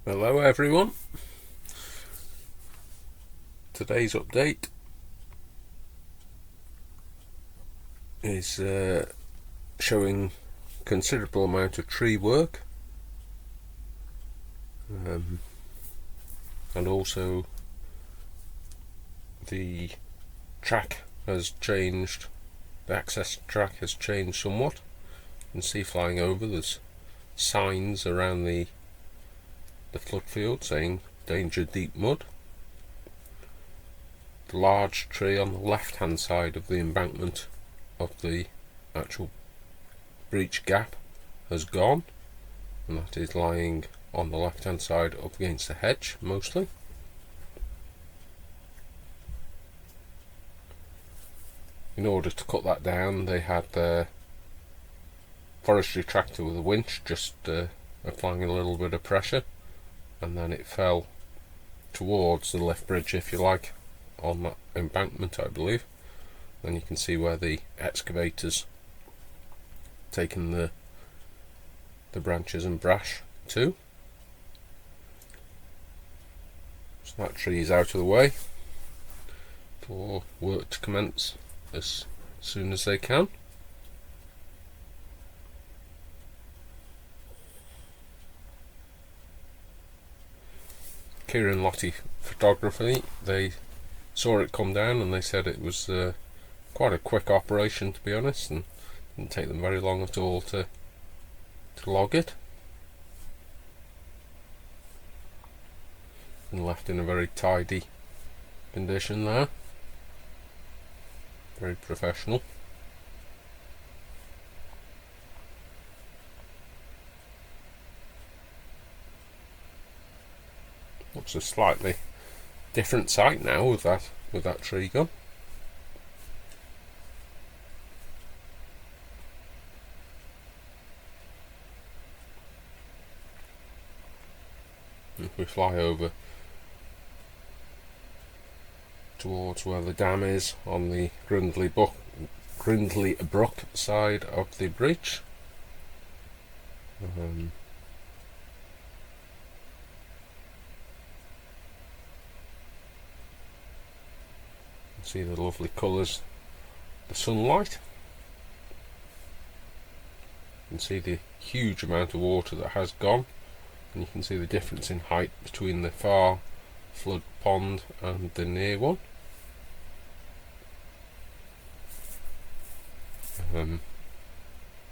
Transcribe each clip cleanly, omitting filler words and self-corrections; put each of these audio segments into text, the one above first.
Hello everyone. Today's update is showing considerable amount of tree work, and also the track has changed. The access track has changed somewhat. You can see flying over there's signs around the flood field saying danger deep mud. The large tree on the left hand side of the embankment of the actual breach gap has gone, and that is lying on the left hand side up against the hedge mostly. In order to cut that down, they had their forestry tractor with a winch just applying a little bit of pressure, and then it fell towards the lift bridge, if you like, on that embankment, I believe. Then you can see where the excavator's taken the branches and brash to. So that tree is out of the way for work to commence as soon as they can. Kieran Lottie Photography, they saw it come down and they said it was quite a quick operation, to be honest, and didn't take them very long at all to log it, and left in a very tidy condition there. Very professional. Looks a slightly different sight now with that tree gone. If we fly over towards where the dam is on the Grindley Brook side of the breach, see the lovely colours, the sunlight. You can see the huge amount of water that has gone, and you can see the difference in height between the far flood pond and the near one.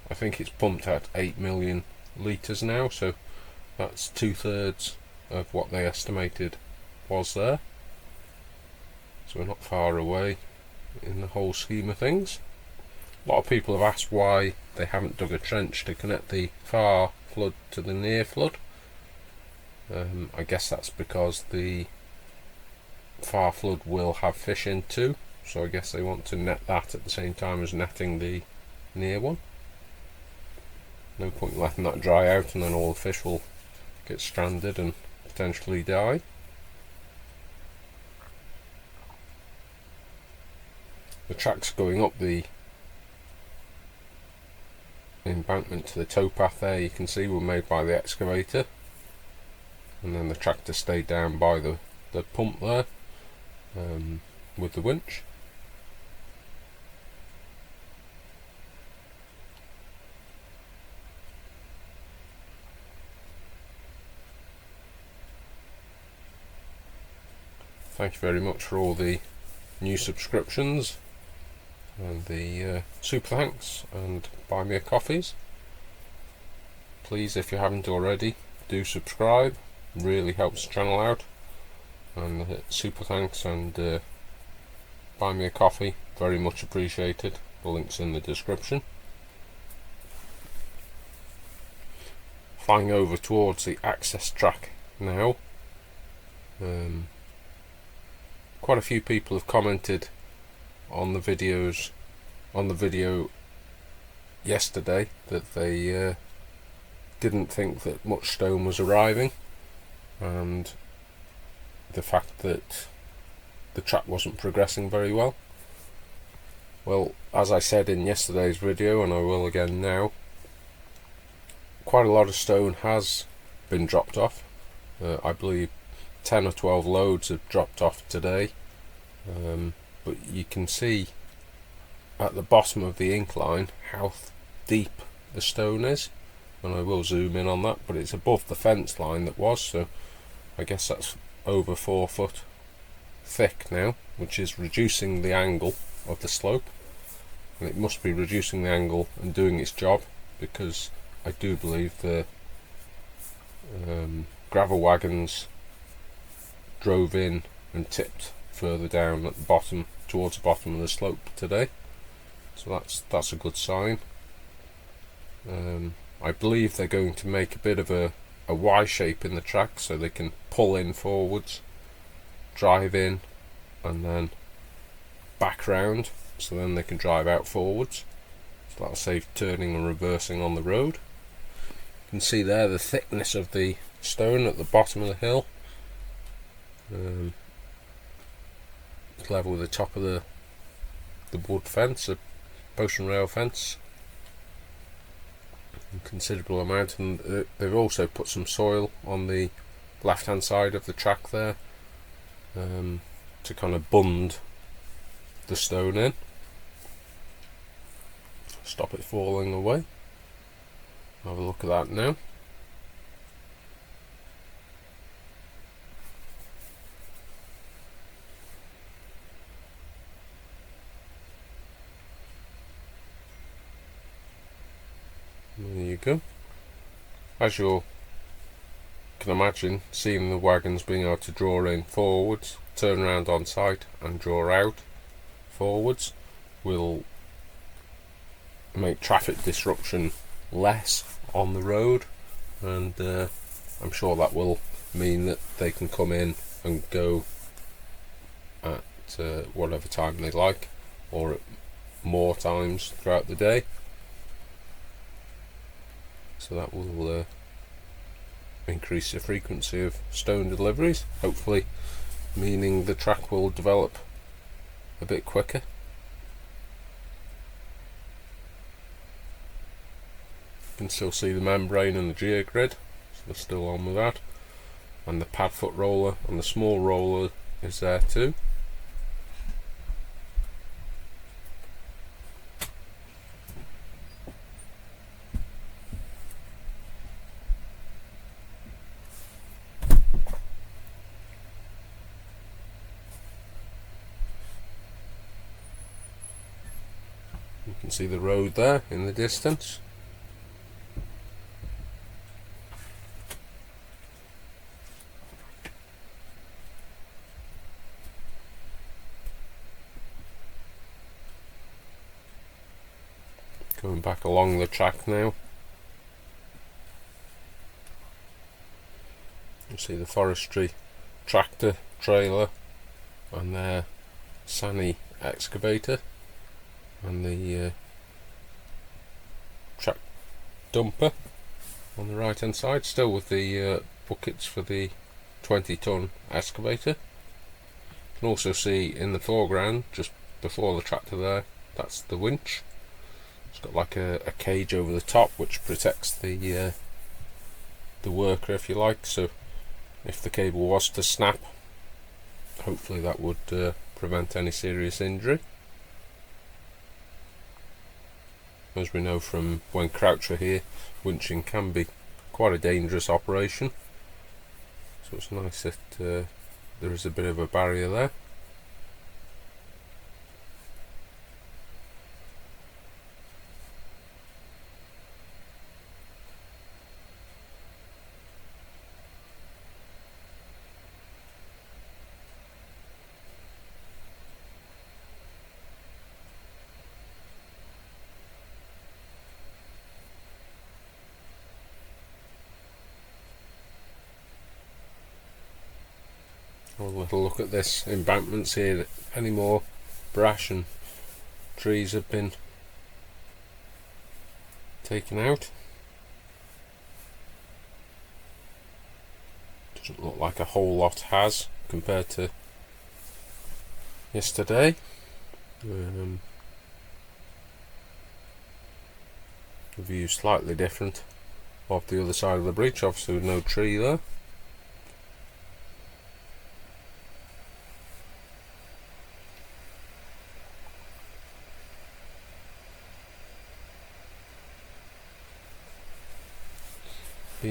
I think it's pumped at 8 million litres now, so that's 2/3 of what they estimated was there. So we're not far away in the whole scheme of things. A lot of people have asked why they haven't dug a trench to connect the far flood to the near flood. I guess that's because the far flood will have fish in too, so I guess they want to net that at the same time as netting the near one. No point letting that dry out and then all the fish will get stranded and potentially die. The tracks going up the embankment to the towpath there, you can see, were made by the excavator, and then the tractor stayed down by the pump there with the winch. Thank you very much for all the new subscriptions and the super thanks and buy me a coffees. Please, if you haven't already, do subscribe. Really helps the channel out. And super thanks and buy me a coffee, very much appreciated. The link's in the description. Flying over towards the access track now. Quite a few people have commented on the video yesterday that they didn't think that much stone was arriving, and the fact that the track wasn't progressing very well. Well, as I said in yesterday's video, and I will again now, quite a lot of stone has been dropped off. I believe 10 or 12 loads have dropped off today, but you can see at the bottom of the incline how deep the stone is, and I will zoom in on that, but it's above the fence line that was, so I guess that's over 4 foot thick now, which is reducing the angle of the slope, and it must be reducing the angle and doing its job, because I do believe the gravel wagons drove in and tipped further down at the bottom, towards the bottom of the slope today, so that's a good sign. I believe they're going to make a bit of a Y shape in the track, so they can pull in forwards, drive in, and then back round, so then they can drive out forwards, so that'll save turning and reversing on the road. You can see there the thickness of the stone at the bottom of the hill, it's level with the top of the wood fence, the post and rail fence, a considerable amount, and they've also put some soil on the left hand side of the track there, to kind of bund the stone in, stop it falling away. Have a look at that now. There you go. As you can imagine, seeing the wagons being able to draw in forwards, turn around on site and draw out forwards will make traffic disruption less on the road, and I'm sure that will mean that they can come in and go at whatever time they like, or at more times throughout the day, so that will increase the frequency of stone deliveries, hopefully meaning the track will develop a bit quicker. You can still see the membrane and the geogrid, so they're still on with that, and the pad foot roller and the small roller is there too. You can see the road there in the distance. Going back along the track now, you see the forestry tractor trailer and their Sani excavator, and the track dumper on the right hand side, still with the buckets for the 20-ton excavator. You can also see in the foreground, just before the tractor there, that's the winch. It's got like a cage over the top which protects the worker, if you like, so if the cable was to snap, hopefully that would prevent any serious injury. As we know from when Crouch are here, winching can be quite a dangerous operation, so it's nice that there is a bit of a barrier there. Have a little look at this embankments here. Any more brash and trees have been taken out. Doesn't look like a whole lot has compared to yesterday. The view slightly different off the other side of the bridge, obviously with no tree there.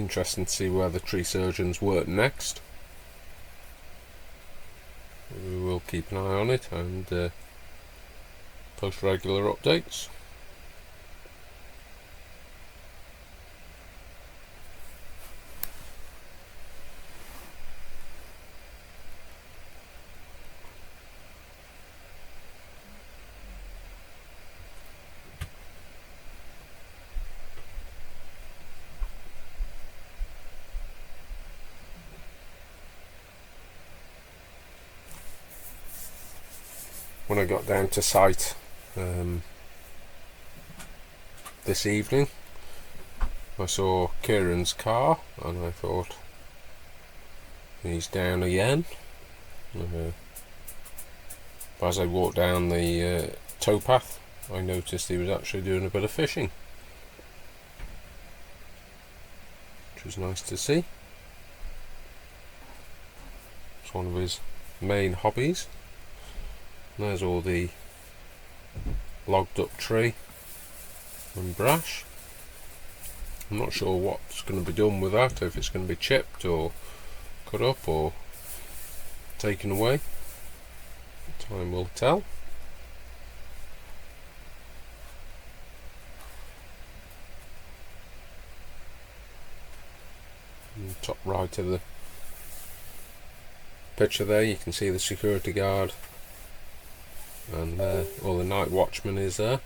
interesting to see where the tree surgeons work next. We will keep an eye on it and post regular updates. When I got down to site this evening, I saw Kieran's car and I thought, he's down again. But as I walked down the towpath, I noticed he was actually doing a bit of fishing, which was nice to see. It's one of his main hobbies. And there's all the logged up tree and brash. I'm not sure what's going to be done with that, if it's going to be chipped or cut up or taken away. Time will tell. In the top right of the picture there, you can see the security guard, and the night watchman is there.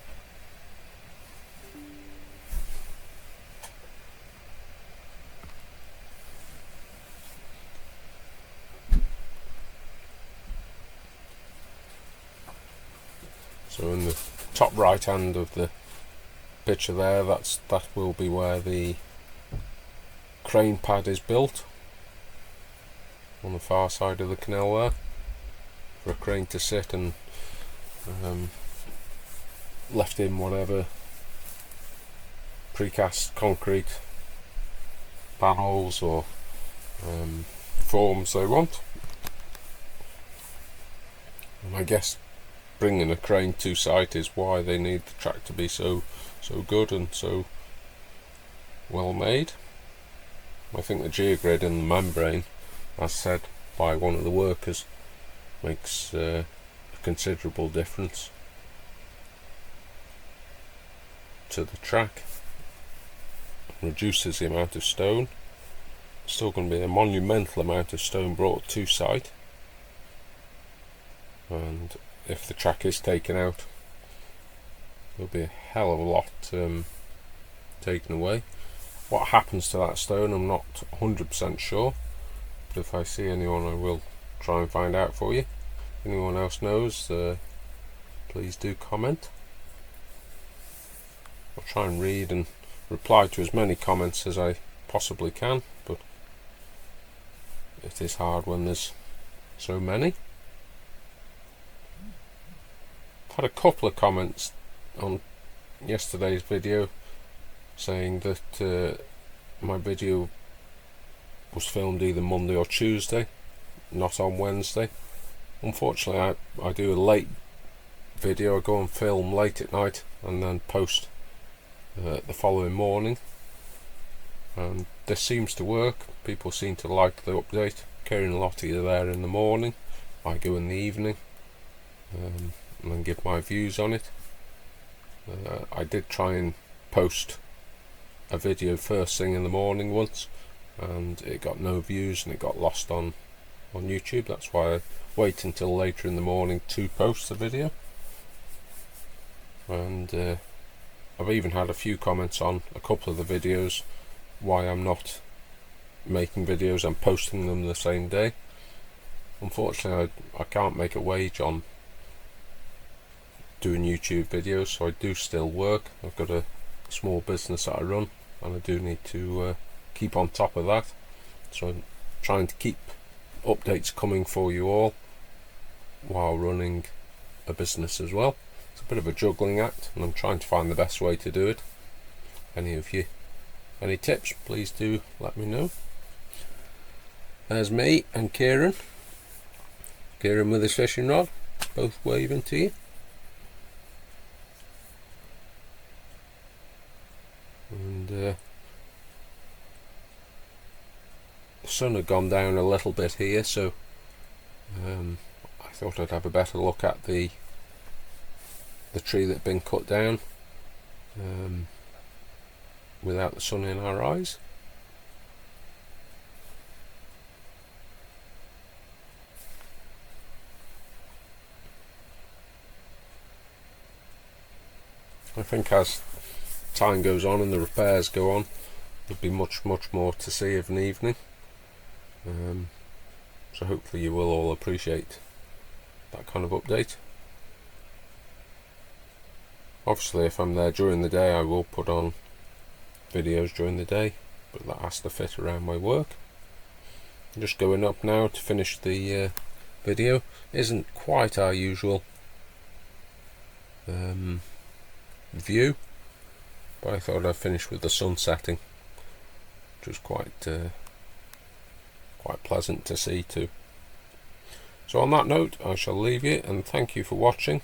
So in the top right hand of the picture there, that will be where the crane pad is built, on the far side of the canal there, for a crane to sit and left in whatever precast concrete panels or forms they want. And I guess bringing a crane to site is why they need the track to be so good and so well made. I think the geogrid in the membrane, as said by one of the workers, makes a considerable difference to the track, reduces the amount of stone. Still going to be a monumental amount of stone brought to site, and if the track is taken out, there'll be a hell of a lot taken away. What happens to that stone, I'm not 100% sure, but if I see anyone, I will try and find out for you. If anyone else knows, please do comment. I'll try and read and reply to as many comments as I possibly can, but it is hard when there's so many. I've had a couple of comments on yesterday's video saying that my video was filmed either Monday or Tuesday, not on Wednesday. Unfortunately, I do a late video. I go and film late at night and then post the following morning, and this seems to work. People seem to like the update. Kieran and Lottie are there in the morning, I go in the evening, and then give my views on it. I did try and post a video first thing in the morning once, and it got no views and it got lost on YouTube. That's why I wait until later in the morning to post the video. And I've even had a few comments on a couple of the videos why I'm not making videos and posting them the same day. Unfortunately, I can't make a wage on doing YouTube videos, so I do still work. I've got a small business that I run, and I do need to keep on top of that. So I'm trying to keep updates coming for you all while running a business as well. It's a bit of a juggling act, and I'm trying to find the best way to do it. Any of you, any tips, please do let me know. There's me and Kieran. Kieran with his fishing rod, both waving to you. And the sun had gone down a little bit here, so I thought I'd have a better look at the tree that had been cut down without the sun in our eyes. I think as time goes on and the repairs go on, there'll be much more to see of an evening. So hopefully you will all appreciate that kind of update. Obviously if I'm there during the day I will put on videos during the day, but that has to fit around my work. I'm just going up now to finish the video. Isn't quite our usual view, but I thought I'd finish with the sun setting, which was quite pleasant to see too. So on that note, I shall leave you and thank you for watching.